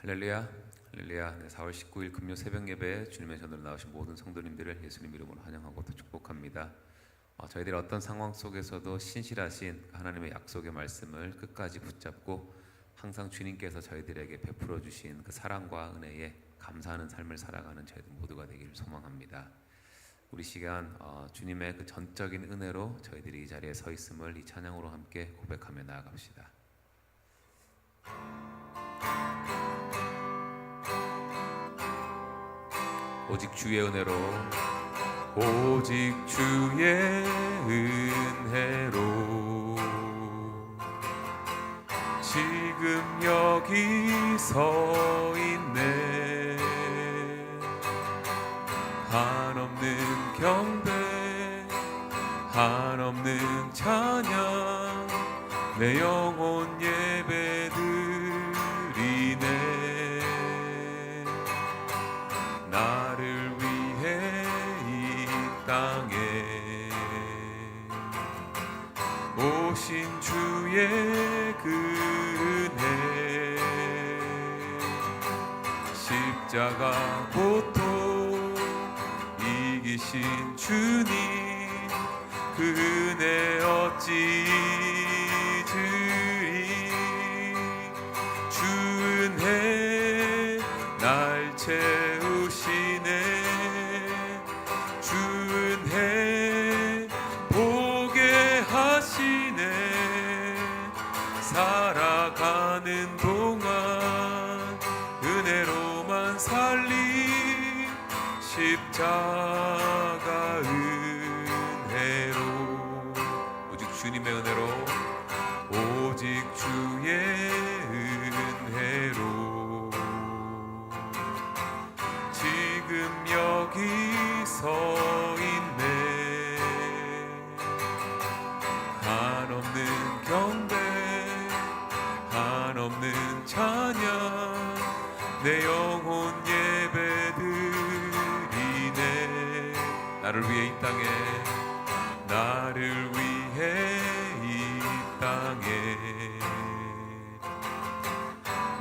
할렐루야, 할렐루야. 네, 4월 19일 금요 새벽 예배에 주님의 전으로 나오신 모든 성도님들을 예수님 이름으로 환영하고 또 축복합니다. 저희들이 어떤 상황 속에서도 신실하신 하나님의 약속의 말씀을 끝까지 붙잡고 항상 주님께서 저희들에게 베풀어 주신 그 사랑과 은혜에 감사하는 삶을 살아가는 저희들 모두가 되기를 소망합니다. 우리 시간 주님의 그 전적인 은혜로 저희들이 이 자리에 서 있음을 이 찬양으로 함께 고백하며 나아갑시다. 오직 주의 은혜로, 오직 주의 은혜로 지금 여기 서 있네. 한없는 경배, 한없는 찬양, 내 영혼 예배드리네. 나를 위해 이 땅에 오신 주의 그 은혜, 십자가 고통 이기신 주님, 그 은혜 어찌 잊으리. 주 은혜 날 채우시네. 주 은혜 보게 하시네. 살아가는 동안 은혜로만 살리, 십자가 은혜로, 오직 주님의 은혜로, 오직 주의 은혜로 지금 여기 서 있네. 한없는 경배, 한없는 찬양, 내 영혼 예배드리네. 나를 위해 이 땅에, 나를 위해 이 땅에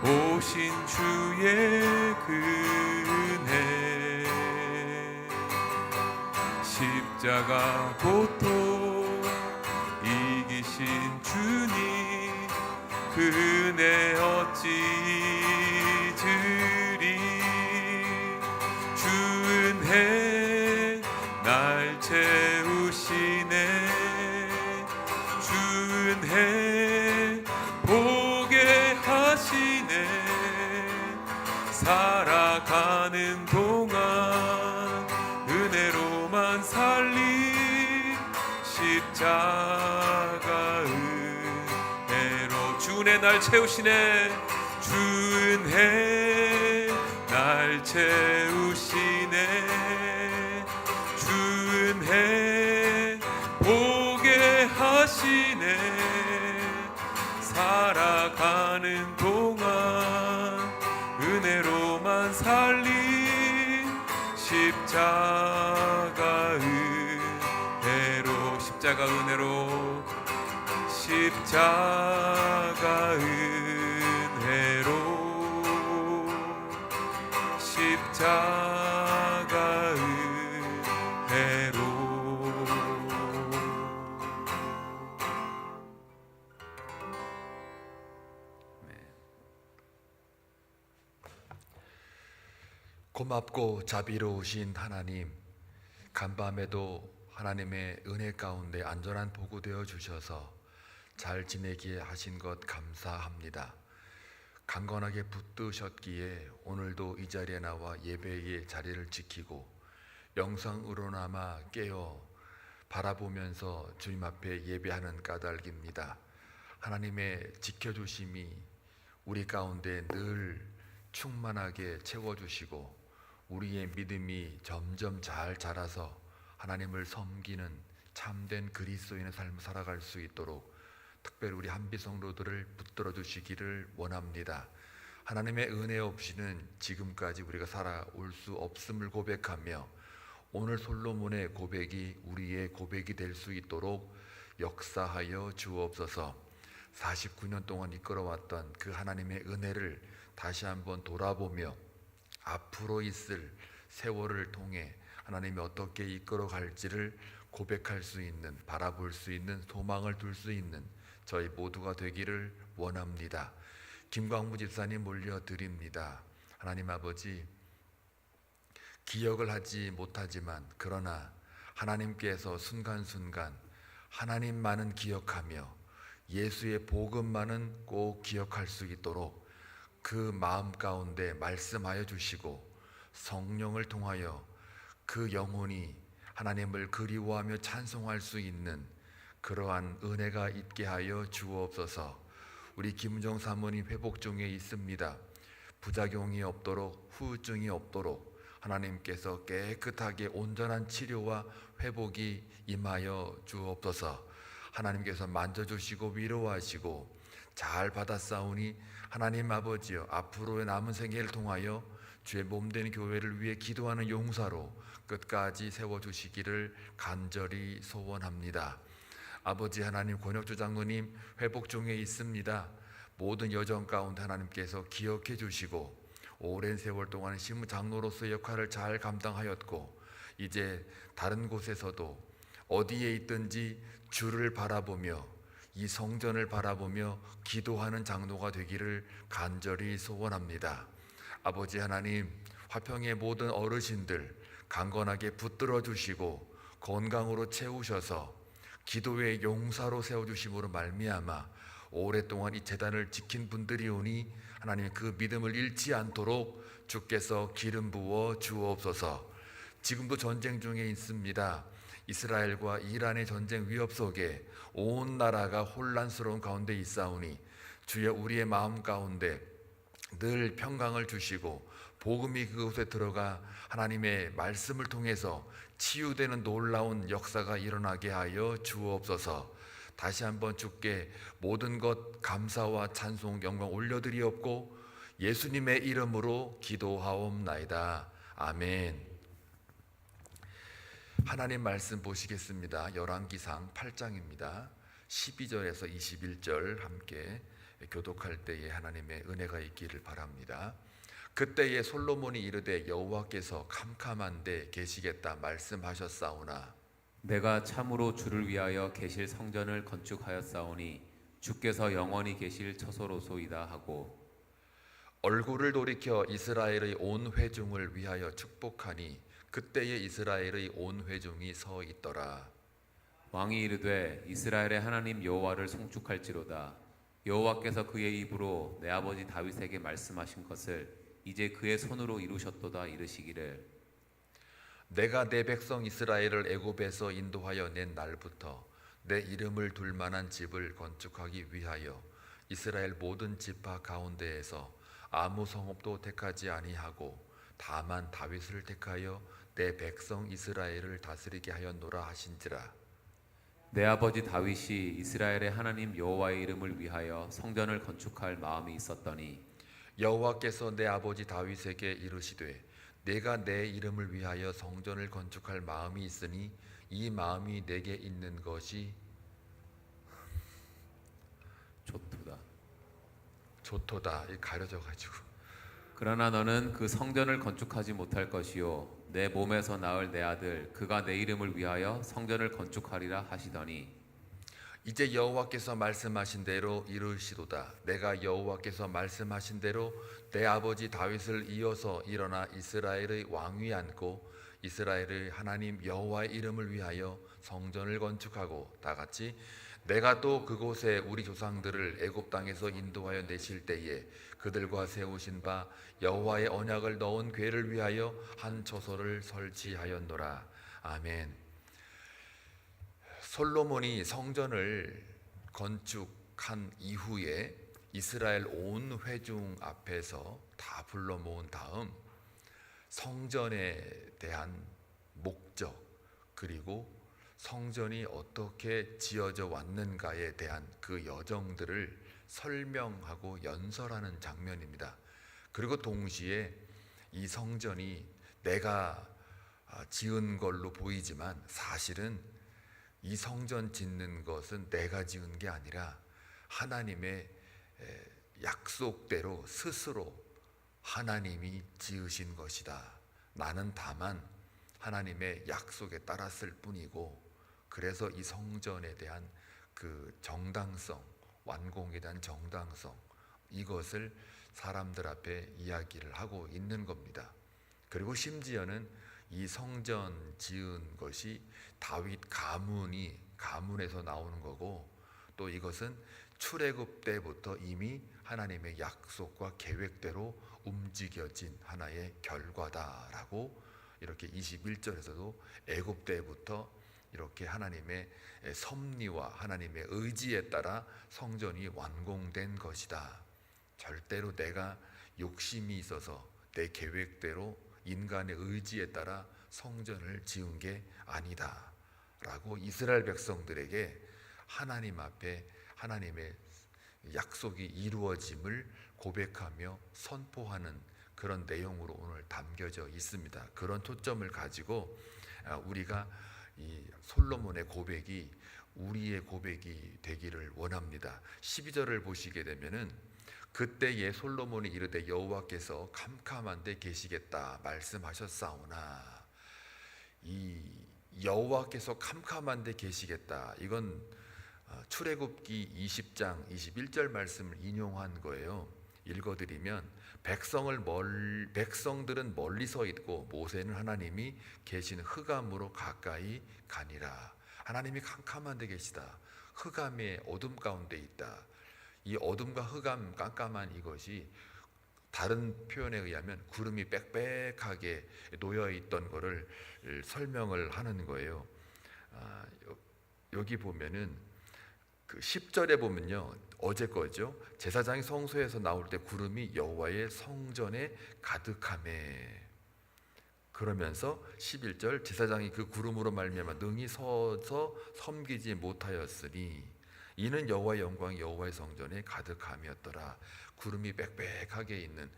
오신 주의 그 은혜, 십자가 고통 이기신 주님, 그 은혜 어찌 잊으리. 주 은혜 날 채우시네. 주 은혜 보게 하시네. 살아가는 동안 은혜로만 살리, 십자가 은혜로, 주 은혜 날 채우시네. 주 은혜 날 채우시네. 주 은혜 보게 하시네. 살아가는 동안 은혜로만 살리, 십자가 은혜로, 십자가 은혜로, 십자가 은혜로, 십자가 은혜로. 고맙고 자비로우신 하나님, 간밤에도 하나님의 은혜 가운데 안전한 보고되어 주셔서 잘 지내게 하신 것 감사합니다. 강건하게 붙드셨기에 오늘도 이 자리에 나와 예배의 자리를 지키고 영상으로나마 깨어 바라보면서 주님 앞에 예배하는 까닭입니다. 하나님의 지켜주심이 우리 가운데 늘 충만하게 채워주시고 우리의 믿음이 점점 잘 자라서 하나님을 섬기는 참된 그리스도인의 삶을 살아갈 수 있도록 특별히 우리 한비 성도들을 붙들어 주시기를 원합니다. 하나님의 은혜 없이는 지금까지 우리가 살아올 수 없음을 고백하며 오늘 솔로몬의 고백이 우리의 고백이 될 수 있도록 역사하여 주옵소서. 49년 동안 이끌어왔던 그 하나님의 은혜를 다시 한번 돌아보며 앞으로 있을 세월을 통해 하나님이 어떻게 이끌어 갈지를 고백할 수 있는, 바라볼 수 있는, 소망을 둘 수 있는 저희 모두가 되기를 원합니다. 김광무 집사님 올려드립니다. 하나님 아버지, 기억을 하지 못하지만 그러나 하나님께서 순간순간 하나님만은 기억하며 예수의 복음만은 꼭 기억할 수 있도록 그 마음 가운데 말씀하여 주시고 성령을 통하여 그 영혼이 하나님을 그리워하며 찬송할 수 있는 그러한 은혜가 있게 하여 주옵소서. 우리 김은정 사모님 회복 중에 있습니다. 부작용이 없도록, 후유증이 없도록 하나님께서 깨끗하게 온전한 치료와 회복이 임하여 주옵소서. 하나님께서 만져주시고 위로하시고 잘 받았사오니 하나님 아버지여, 앞으로의 남은 생애를 통하여 주의 몸된 교회를 위해 기도하는 용사로 끝까지 세워주시기를 간절히 소원합니다. 아버지 하나님, 권혁주 장로님 회복 중에 있습니다. 모든 여정 가운데 하나님께서 기억해 주시고 오랜 세월 동안 신무 장로로서의 역할을 잘 감당하였고 이제 다른 곳에서도 어디에 있든지 주를 바라보며 이 성전을 바라보며 기도하는 장로가 되기를 간절히 소원합니다. 아버지 하나님, 화평의 모든 어르신들 강건하게 붙들어 주시고 건강으로 채우셔서 기도의 용사로 세워주심으로 말미암아 오랫동안 이 제단을 지킨 분들이오니 하나님 그 믿음을 잃지 않도록 주께서 기름 부어 주옵소서. 지금도 전쟁 중에 있습니다. 이스라엘과 이란의 전쟁 위협 속에 온 나라가 혼란스러운 가운데 있사오니 주여, 우리의 마음 가운데 늘 평강을 주시고 복음이 그곳에 들어가 하나님의 말씀을 통해서 치유되는 놀라운 역사가 일어나게 하여 주옵소서. 다시 한번 주께 모든 것 감사와 찬송 영광 올려드리옵고 예수님의 이름으로 기도하옵나이다. 아멘. 하나님 말씀 보시겠습니다. 열왕기상 8장입니다. 12절에서 21절 함께 교독할 때에 하나님의 은혜가 있기를 바랍니다. 그때에 솔로몬이 이르되 여호와께서 캄캄한 데 계시겠다 말씀하셨사오나 내가 참으로 주를 위하여 계실 성전을 건축하였사오니 주께서 영원히 계실 처소로소이다 하고 얼굴을 돌이켜 이스라엘의 온 회중을 위하여 축복하니 그때에 이스라엘의 온 회중이 서 있더라. 왕이 이르되 이스라엘의 하나님 여호와를 송축할지로다. 여호와께서 그의 입으로 내 아버지 다윗에게 말씀하신 것을 이제 그의 손으로 이루셨도다 이르시기를 내가 내 백성 이스라엘을 애굽에서 인도하여 낸 날부터 내 이름을 둘 만한 집을 건축하기 위하여 이스라엘 모든 지파 가운데에서 아무 성읍도 택하지 아니하고 다만 다윗을 택하여 내 백성 이스라엘을 다스리게 하였노라 하신지라. 내 아버지 다윗이 이스라엘의 하나님 여호와의 이름을 위하여 성전을 건축할 마음이 있었더니 여호와께서 내 아버지 다윗에게 이르시되 내가 내 이름을 위하여 성전을 건축할 마음이 있으니 이 마음이 내게 있는 것이 좋도다. 가려져 가지고 그러나 너는 그 성전을 건축하지 못할 것이요 내 몸에서 낳을 내 아들 그가 내 이름을 위하여 성전을 건축하리라 하시더니 이제 여호와께서 말씀하신 대로 이루시도다. 내가 여호와께서 말씀하신 대로 내 아버지 다윗을 이어서 일어나 이스라엘의 왕위 앉고 이스라엘의 하나님 여호와의 이름을 위하여 성전을 건축하고 다같이 내가 또 그곳에 우리 조상들을 애굽 땅에서 인도하여 내실 때에 그들과 세우신 바 여호와의 언약을 넣은 궤를 위하여 한 처소를 설치하였노라. 아멘. 솔로몬이 성전을 건축한 이후에 이스라엘 온 회중 앞에서 다 불러 모은 다음 성전에 대한 목적 그리고 성전이 어떻게 지어져 왔는가에 대한 그 여정들을 설명하고 연설하는 장면입니다. 그리고 동시에 이 성전이 내가 지은 걸로 보이지만 사실은 이 성전 짓는 것은 내가 지은 게 아니라 하나님의 약속대로 스스로 하나님이 지으신 것이다. 나는 다만 하나님의 약속에 따랐을 뿐이고, 그래서 이 성전에 대한 그 정당성, 완공에 대한 정당성, 이것을 사람들 앞에 이야기를 하고 있는 겁니다. 그리고 심지어는 이 성전 지은 것이 다윗 가문에서 나오는 거고, 또 이것은 출애굽 때부터 이미 하나님의 약속과 계획대로 움직여진 하나의 결과다라고, 이렇게 21절에서도 애굽 때부터 이렇게 하나님의 섭리와 하나님의 의지에 따라 성전이 완공된 것이다. 절대로 내가 욕심이 있어서 내 계획대로 인간의 의지에 따라 성전을 지은 게 아니다 라고 이스라엘 백성들에게 하나님 앞에 하나님의 약속이 이루어짐을 고백하며 선포하는 그런 내용으로 오늘 담겨져 있습니다. 그런 초점을 가지고 우리가 이 솔로몬의 고백이 우리의 고백이 되기를 원합니다. 12절을 보시게 되면은 그때에 솔로몬이 이르되 여호와께서 캄캄한데 계시겠다 말씀하셨사오나, 이 여호와께서 캄캄한데 계시겠다, 이건 출애굽기 20장 21절 말씀을 인용한 거예요. 읽어드리면 백성들은 멀리 서 있고 모세는 하나님이 계신 흑암으로 가까이 가니라. 하나님이 캄캄한데 계시다. 흑암의 어둠 가운데 있다. 이 어둠과 흑암, 깜깜한 이것이 다른 표현에 의하면 구름이 빽빽하게 놓여있던 것을 설명을 하는 거예요. 여기 보면은 그 10절에 보면요, 어제 거죠. 제사장이 성소에서 나올 때 구름이 여호와의 성전에 가득하매, 그러면서 11절 제사장이 그 구름으로 말미암아 능히 서서 섬기지 못하였으니 이는 여호와의 영광이 여호와의 성전에 가득함이었더라. 구름이 빽빽하게 있는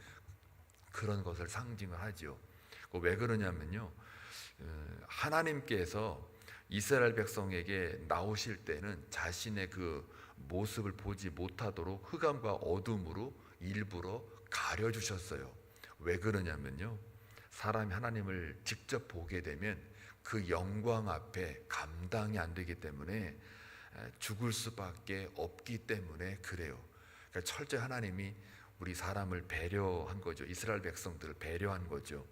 그런 것을 상징을 하죠. 왜 그러냐면요, 하나님께서 이스라엘 백성에게 나오실 때는 자신의 그 모습을 보지 못하도록 흑암과 어둠으로 일부러 가려주셨어요. 왜 그러냐면요, 사람이 하나님을 직접 보게 되면 그 영광 앞에 감당이 안 되기 때문에 죽을 수밖에 없기 때문에 그래요. 그러니까 철저히 하나님이 우리 사람을 배려한 거죠. 이스라엘 백성들을 배려한 거죠.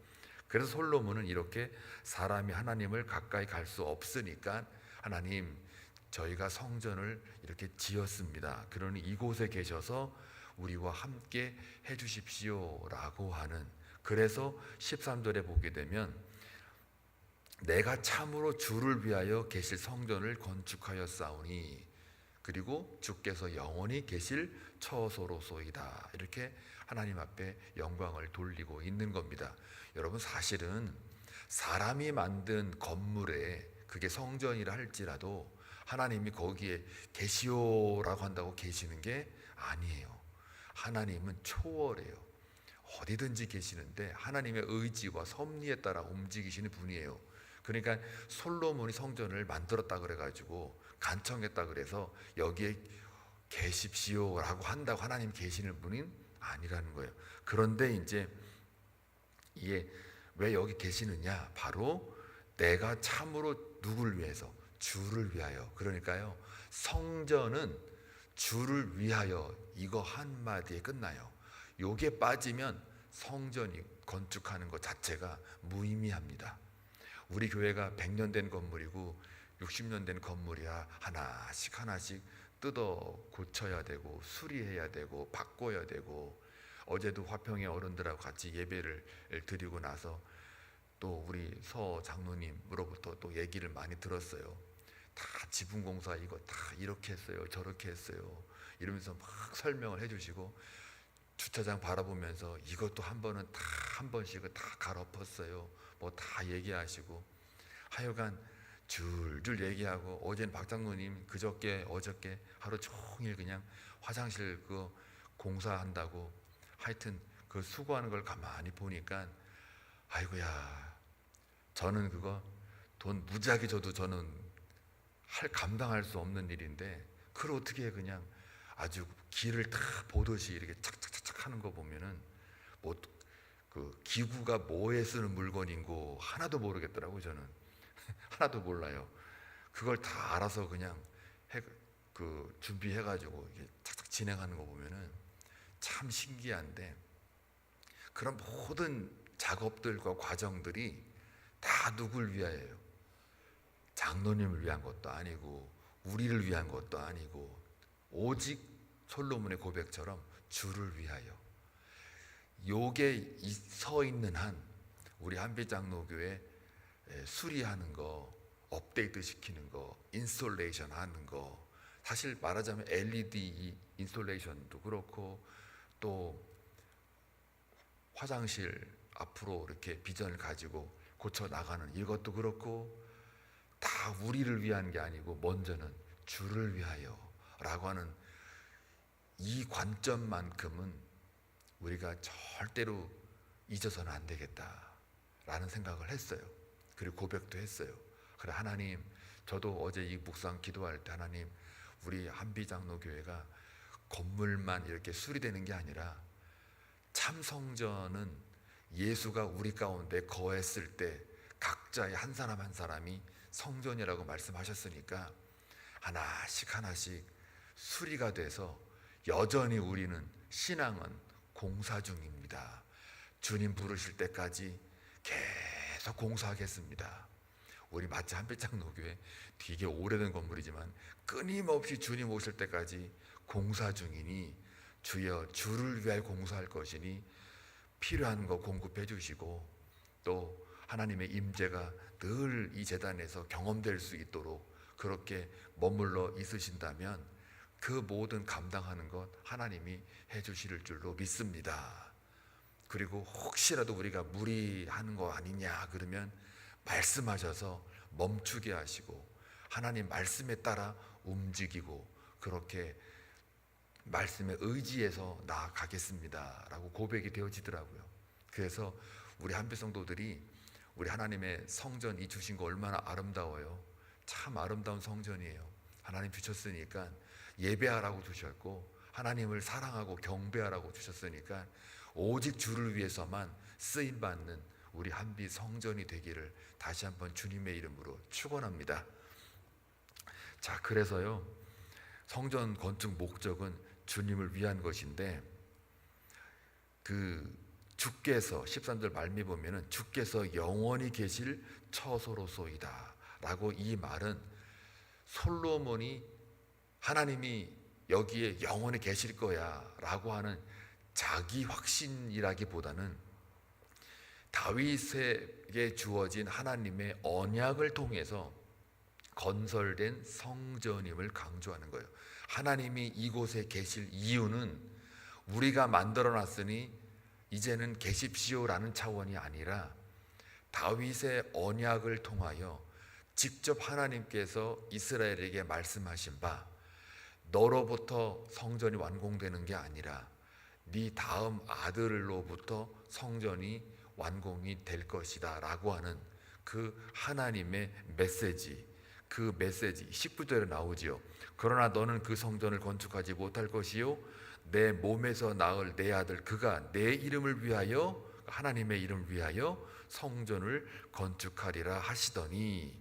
그래서 솔로몬은 이렇게 사람이 하나님을 가까이 갈 수 없으니까 하나님, 저희가 성전을 이렇게 지었습니다. 그러니 이곳에 계셔서 우리와 함께 해주십시오 라고 하는, 그래서 13절에 보게 되면 내가 참으로 주를 위하여 계실 성전을 건축하였사오니 그리고 주께서 영원히 계실 처소로소이다, 이렇게 하나님 앞에 영광을 돌리고 있는 겁니다. 여러분, 사실은 사람이 만든 건물에 그게 성전이라 할지라도 하나님이 거기에 계시오라고 한다고 계시는 게 아니에요. 하나님은 초월해요. 어디든지 계시는데 하나님의 의지와 섭리에 따라 움직이시는 분이에요. 그러니까 솔로몬이 성전을 만들었다 그래가지고 간청했다 그래서 여기에 계십시오라고 한다고 하나님 계시는 분이 아니라는 거예요. 그런데 이제 이게 왜 여기 계시느냐, 바로 내가 참으로 누굴 위해서? 주를 위하여. 그러니까요, 성전은 주를 위하여, 이거 한마디에 끝나요. 요게 빠지면 성전이 건축하는 것 자체가 무의미합니다. 우리 교회가 100년 된 건물이고 60년 된 건물이야 하나씩 뜯어 고쳐야 되고 수리해야 되고 바꿔야 되고, 어제도 화평의 어른들하고 같이 예배를 드리고 나서 또 우리 서 장로님으로부터 또 얘기를 많이 들었어요. 다 지붕공사 이거 다 이렇게 했어요, 저렇게 했어요, 이러면서 막 설명을 해주시고, 주차장 바라보면서 이것도 한 번씩은 다 갈아엎었어요, 뭐 다 얘기하시고, 하여간 줄줄 얘기하고, 어제는 박 장로님 어저께 하루 종일 그냥 화장실 그 공사한다고, 하여튼 그 수고하는 걸 가만히 보니까 아이고야, 저는 그거 돈 무지하게 줘도 저는 감당할 수 없는 일인데 그걸 어떻게 그냥 아주 길을 다 보듯이 이렇게 착착착착 하는 거 보면은 뭐 그 기구가 뭐에 쓰는 물건인고 하나도 모르겠더라고요. 저는 하나도 몰라요. 그걸 다 알아서 그냥 준비해가지고 이렇게 착착 진행하는 거 보면은 참 신기한데, 그런 모든 작업들과 과정들이 다 누굴 위하여요? 장로님을 위한 것도 아니고 우리를 위한 것도 아니고 오직 솔로몬의 고백처럼 주를 위하여. 요게 서 있는 한 우리 한빛장로교회 수리하는 거, 업데이트 시키는 거, 인스톨레이션 하는 거, 사실 말하자면 LED 인스톨레이션도 그렇고 또 화장실 앞으로 이렇게 비전을 가지고 고쳐 나가는 이것도 그렇고 다 우리를 위한 게 아니고 먼저는 주를 위하여 라고 하는 이 관점만큼은 우리가 절대로 잊어서는 안 되겠다라는 생각을 했어요. 그리고 고백도 했어요. 그래, 하나님, 저도 어제 이 묵상 기도할 때 하나님, 우리 한비장로교회가 건물만 이렇게 수리되는 게 아니라 참 성전은 예수가 우리 가운데 거했을 때 각자의 한 사람 한 사람이 성전이라고 말씀하셨으니까 하나씩 하나씩 수리가 돼서 여전히 우리는 신앙은 공사 중입니다. 주님 부르실 때까지 계속 공사하겠습니다. 우리 마치 한빛장로교회 되게 오래된 건물이지만 끊임없이 주님 오실 때까지 공사 중이니 주여 주를 위하여 공사할 것이니 필요한 거 공급해 주시고 또 하나님의 임재가 늘 이 제단에서 경험될 수 있도록 그렇게 머물러 있으신다면 그 모든 감당하는 것 하나님이 해주실 줄로 믿습니다. 그리고 혹시라도 우리가 무리하는 거 아니냐 그러면 말씀하셔서 멈추게 하시고 하나님 말씀에 따라 움직이고 그렇게 말씀에 의지해서 나아가겠습니다 라고 고백이 되어지더라고요. 그래서 우리 한빛성도들이 우리 하나님의 성전이 주신 거 얼마나 아름다워요. 참 아름다운 성전이에요. 하나님 주셨으니까 예배하라고 주셨고 하나님을 사랑하고 경배하라고 주셨으니까 오직 주를 위해서만 쓰임받는 우리 한빛 성전이 되기를 다시 한번 주님의 이름으로 축원합니다. 자, 그래서요, 성전 건축 목적은 주님을 위한 것인데 그 주께서 13절 말미 보면은 주께서 영원히 계실 처소로소이다 라고, 이 말은 솔로몬이 하나님이 여기에 영원히 계실 거야 라고 하는 자기 확신이라기보다는 다윗에게 주어진 하나님의 언약을 통해서 건설된 성전임을 강조하는 거예요. 하나님이 이곳에 계실 이유는 우리가 만들어 놨으니 이제는 계십시오라는 차원이 아니라 다윗의 언약을 통하여 직접 하나님께서 이스라엘에게 말씀하신 바 너로부터 성전이 완공되는 게 아니라 네 다음 아들로부터 성전이 완공이 될 것이다 라고 하는 그 하나님의 메시지, 그 메시지 19절에 나오지요. 그러나 너는 그 성전을 건축하지 못할 것이요 내 몸에서 낳을 내 아들 그가 내 이름을 위하여, 하나님의 이름을 위하여 성전을 건축하리라 하시더니,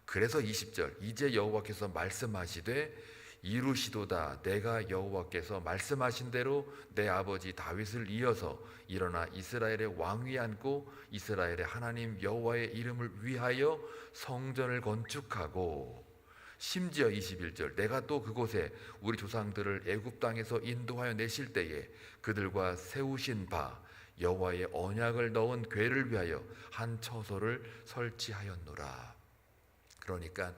그래서 20절 이제 여호와께서 말씀하시되 이루시도다. 내가 여호와께서 말씀하신 대로 내 아버지 다윗을 이어서 일어나 이스라엘의 왕위 앉고 이스라엘의 하나님 여호와의 이름을 위하여 성전을 건축하고, 심지어 21절 내가 또 그곳에 우리 조상들을 애굽 땅에서 인도하여 내실 때에 그들과 세우신 바 여호와의 언약을 넣은 궤를 위하여 한 처소를 설치하였노라. 그러니까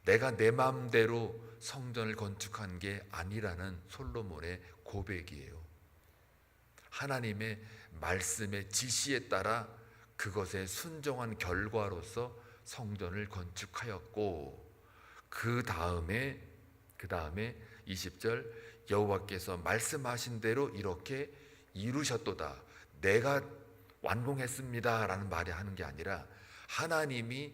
내가 내 마음대로 성전을 건축한 게 아니라는 솔로몬의 고백이에요. 하나님의 말씀의 지시에 따라 그것에 순종한 결과로서 성전을 건축하였고, 그 다음에 20절 여호와께서 말씀하신 대로 이렇게 이루셨도다. 내가 완공했습니다 라는 말이 하는 게 아니라 하나님이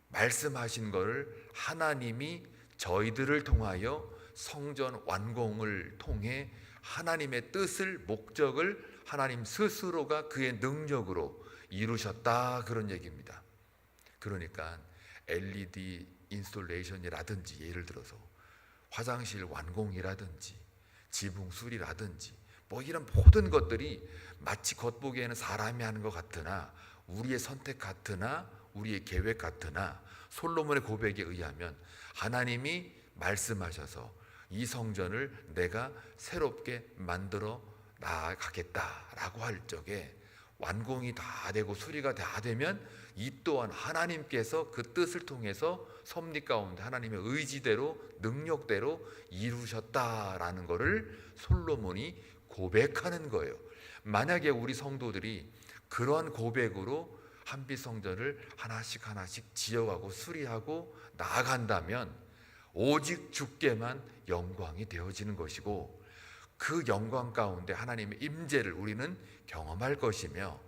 말씀하신 것을 하나님이 저희들을 통하여 성전 완공을 통해 하나님의 뜻을, 목적을 하나님 스스로가 그의 능력으로 이루셨다, 그런 얘기입니다. 그러니까 LED 인스톨레이션이라든지, 예를 들어서 화장실 완공이라든지 지붕 수리라든지 뭐 이런 모든 것들이 마치 겉보기에는 사람이 하는 것 같으나, 우리의 선택 같으나, 우리의 계획 같으나, 솔로몬의 고백에 의하면 하나님이 말씀하셔서 이 성전을 내가 새롭게 만들어 나가겠다라고 할 적에, 완공이 다 되고 수리가 다 되면 이 또한 하나님께서 그 뜻을 통해서 섭리 가운데 하나님의 의지대로, 능력대로 이루셨다라는 것을 솔로몬이 고백하는 거예요. 만약에 우리 성도들이 그러한 고백으로 한빛성전을 하나씩 하나씩 지어가고 수리하고 나아간다면 오직 주께만 영광이 되어지는 것이고, 그 영광 가운데 하나님의 임재를 우리는 경험할 것이며,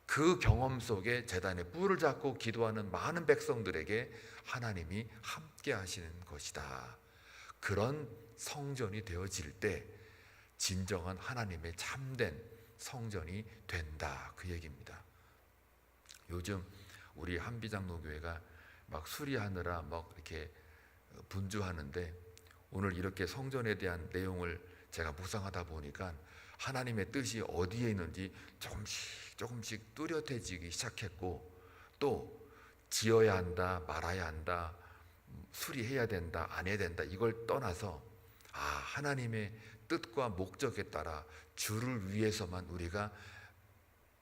그 경험 속에 제단에 뿔을 잡고 기도하는 많은 백성들에게 하나님이 함께 하시는 것이다. 그런 성전이 되어질 때 진정한 하나님의 참된 성전이 된다, 그 얘기입니다. 요즘 우리 한비장로교회가 막 수리하느라 막 이렇게 분주하는데, 오늘 이렇게 성전에 대한 내용을 제가 묵상하다 보니까 하나님의 뜻이 어디에 있는지 조금씩 뚜렷해지기 시작했고, 또 지어야 한다, 말아야 한다, 수리해야 된다, 안 해야 된다, 이걸 떠나서 하나님의 뜻과 목적에 따라 주를 위해서만 우리가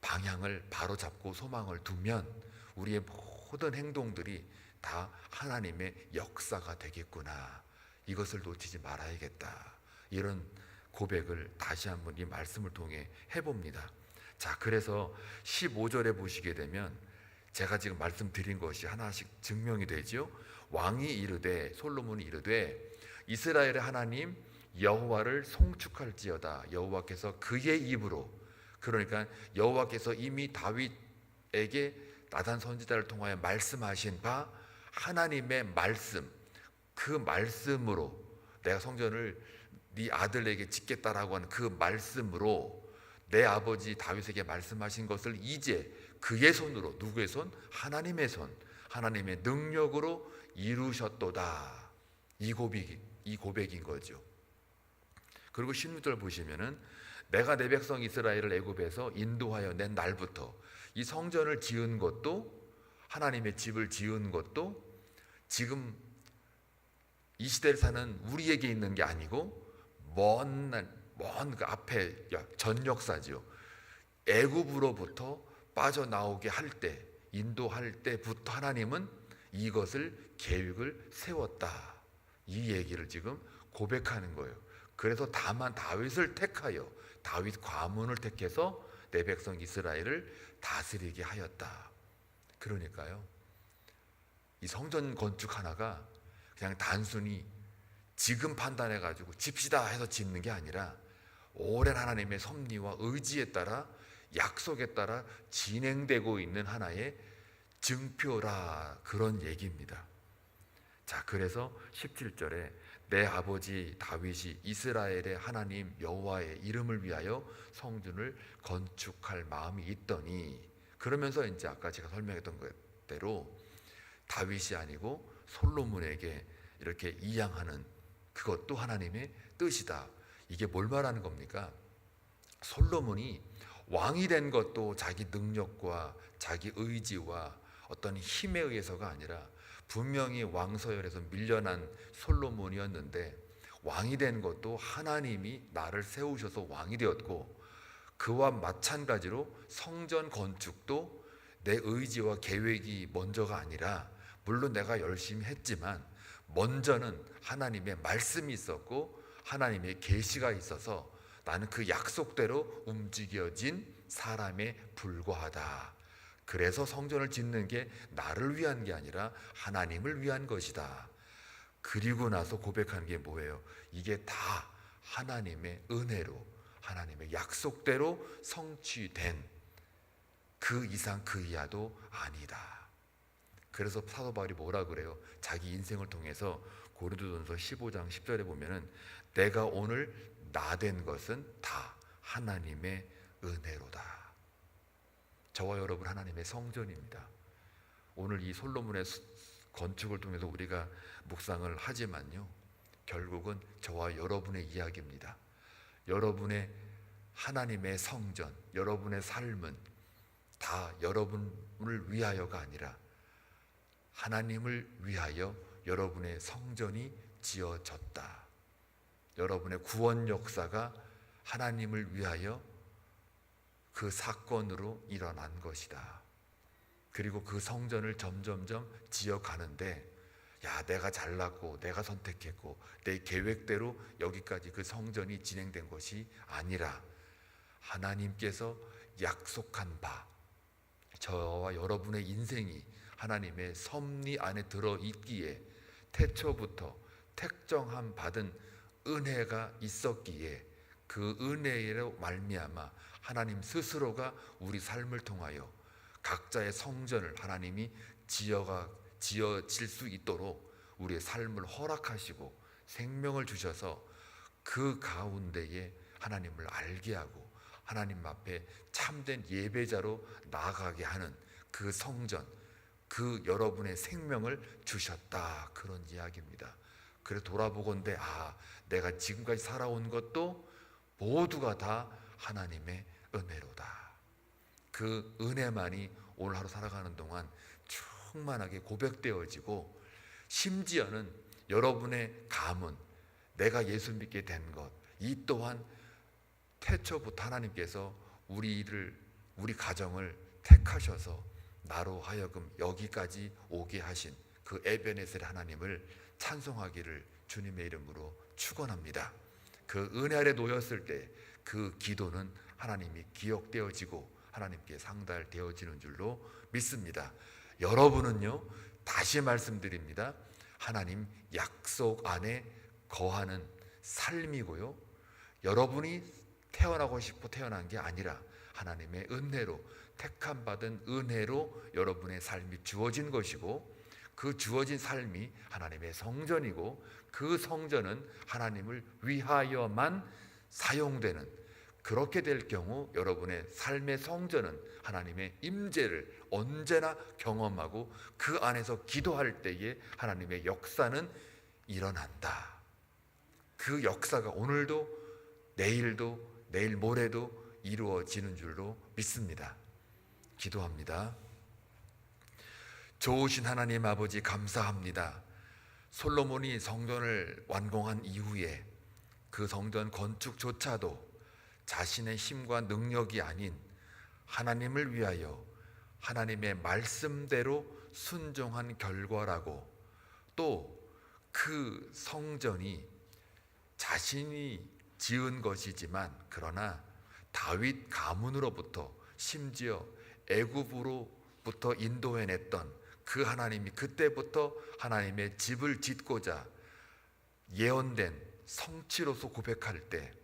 방향을 바로잡고 소망을 두면 우리의 모든 행동들이 다 하나님의 역사가 되겠구나, 이것을 놓치지 말아야겠다, 이런 고백을 다시 한번 이 말씀을 통해 해봅니다. 자, 그래서 15절에 보시게 되면 제가 지금 말씀드린 것이 하나씩 증명이 되죠. 왕이 이르되, 솔로몬이 이르되, 이스라엘의 하나님 여호와를 송축할지어다. 여호와께서 그의 입으로, 그러니까 여호와께서 이미 다윗에게 나단 선지자를 통하여 말씀하신 바 하나님의 말씀, 그 말씀으로 내가 성전을 네 아들에게 짓겠다라고 하는 그 말씀으로 내 아버지 다윗에게 말씀하신 것을 이제 그의 손으로, 누구의 손? 하나님의 손, 하나님의 능력으로 이루셨도다, 이 고백인 거죠. 그리고 16절 보시면은 내가 내 백성 이스라엘을 애굽에서 인도하여 낸 날부터, 이 성전을 지은 것도, 하나님의 집을 지은 것도 지금 이 시대를 사는 우리에게 있는 게 아니고 먼 그 앞에 전 역사죠. 애굽으로부터 빠져나오게 할 때, 인도할 때부터 하나님은 이것을 계획을 세웠다, 이 얘기를 지금 고백하는 거예요. 그래서 다만 다윗을 택하여, 다윗 가문을 택해서 내 백성 이스라엘을 다스리게 하였다. 그러니까요, 이 성전 건축 하나가 그냥 단순히 지금 판단해 가지고 집시다 해서 짓는 게 아니라 오랜 하나님의 섭리와 의지에 따라, 약속에 따라 진행되고 있는 하나의 증표라, 그런 얘기입니다. 자, 그래서 17절에 내 아버지 다윗이 이스라엘의 하나님 여호와의 이름을 위하여 성전을 건축할 마음이 있더니, 그러면서 이제 아까 제가 설명했던 것대로 다윗이 아니고 솔로몬에게 이렇게 이양하는 그것도 하나님의 뜻이다. 이게 뭘 말하는 겁니까? 솔로몬이 왕이 된 것도 자기 능력과 자기 의지와 어떤 힘에 의해서가 아니라 분명히 왕서열에서 밀려난 솔로몬이었는데, 왕이 된 것도 하나님이 나를 세우셔서 왕이 되었고, 그와 마찬가지로 성전 건축도 내 의지와 계획이 먼저가 아니라, 물론 내가 열심히 했지만 먼저는 하나님의 말씀이 있었고 하나님의 계시가 있어서 나는 그 약속대로 움직여진 사람에 불과하다. 그래서 성전을 짓는 게 나를 위한 게 아니라 하나님을 위한 것이다. 그리고 나서 고백하는 게 뭐예요? 이게 다 하나님의 은혜로, 하나님의 약속대로 성취된, 그 이상 그 이하도 아니다. 그래서 사도 바울이 뭐라 그래요? 자기 인생을 통해서 고린도전서 15장 10절에 보면은 내가 오늘 나된 것은 다 하나님의 은혜로다. 저와 여러분 하나님의 성전입니다. 오늘 이 솔로몬의 건축을 통해서 우리가 묵상을 하지만요, 결국은 저와 여러분의 이야기입니다. 여러분의 하나님의 성전, 여러분의 삶은 다 여러분을 위하여가 아니라 하나님을 위하여 여러분의 성전이 지어졌다. 여러분의 구원 역사가 하나님을 위하여 그 사건으로 일어난 것이다. 그리고 그 성전을 점점점 지어가는데, 야, 내가 잘났고 내가 선택했고 내 계획대로 여기까지 그 성전이 진행된 것이 아니라 하나님께서 약속한 바, 저와 여러분의 인생이 하나님의 섭리 안에 들어있기에 태초부터 택정함 받은 은혜가 있었기에 그 은혜로 말미암아 하나님 스스로가 우리 삶을 통하여 각자의 성전을 하나님이 지어질 수 있도록 우리의 삶을 허락하시고 생명을 주셔서 그 가운데에 하나님을 알게 하고 하나님 앞에 참된 예배자로 나아가게 하는 그 성전, 그 여러분의 생명을 주셨다, 그런 이야기입니다. 그래서 돌아보건대 내가 지금까지 살아온 것도 모두가 다 하나님의 은혜로다. 그 은혜만이 오늘 하루 살아가는 동안 충만하게 고백되어지고, 심지어는 여러분의 가문, 내가 예수 믿게 된 것, 이 또한 태초부터 하나님께서 우리 가정을 택하셔서 나로 하여금 여기까지 오게 하신 그 에베네셀 하나님을 찬송하기를 주님의 이름으로 축원합니다. 그 은혜 아래 놓였을 때 그 기도는 하나님이 기억되어지고 하나님께 상달되어지는 줄로 믿습니다. 여러분은요, 다시 말씀드립니다, 하나님 약속 안에 거하는 삶이고요, 여러분이 태어나고 싶어 태어난 게 아니라 하나님의 은혜로, 택함받은 은혜로 여러분의 삶이 주어진 것이고, 그 주어진 삶이 하나님의 성전이고, 그 성전은 하나님을 위하여만 사용되는, 그렇게 될 경우 여러분의 삶의 성전은 하나님의 임재를 언제나 경험하고 그 안에서 기도할 때에 하나님의 역사는 일어난다. 그 역사가 오늘도 내일도 내일 모레도 이루어지는 줄로 믿습니다. 기도합니다. 좋으신 하나님 아버지, 감사합니다. 솔로몬이 성전을 완공한 이후에 그 성전 건축조차도 자신의 힘과 능력이 아닌 하나님을 위하여 하나님의 말씀대로 순종한 결과라고, 또 그 성전이 자신이 지은 것이지만 그러나 다윗 가문으로부터, 심지어 애굽으로부터 인도해냈던 그 하나님이 그때부터 하나님의 집을 짓고자 예언된 성취로서 고백할 때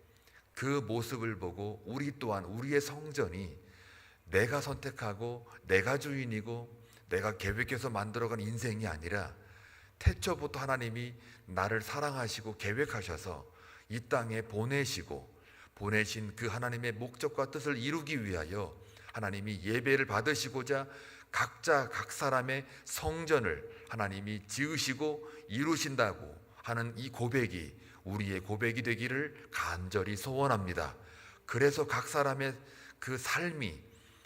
그 모습을 보고 우리 또한 우리의 성전이 내가 선택하고 내가 주인이고 내가 계획해서 만들어간 인생이 아니라 태초부터 하나님이 나를 사랑하시고 계획하셔서 이 땅에 보내신 그 하나님의 목적과 뜻을 이루기 위하여 하나님이 예배를 받으시고자 각자 각 사람의 성전을 하나님이 지으시고 이루신다고 하는 이 고백이 우리의 고백이 되기를 간절히 소원합니다. 그래서 각 사람의 그 삶이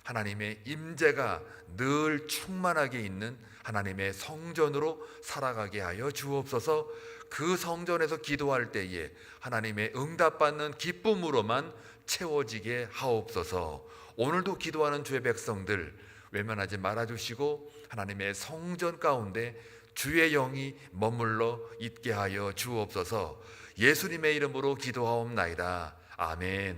하나님의 임재가 늘 충만하게 있는 하나님의 성전으로 살아가게 하여 주옵소서. 그 성전에서 기도할 때에 하나님의 응답받는 기쁨으로만 채워지게 하옵소서. 오늘도 기도하는 주의 백성들 외면하지 말아주시고 하나님의 성전 가운데 주의 영이 머물러 있게 하여 주옵소서. 예수님의 이름으로 기도하옵나이다. 아멘.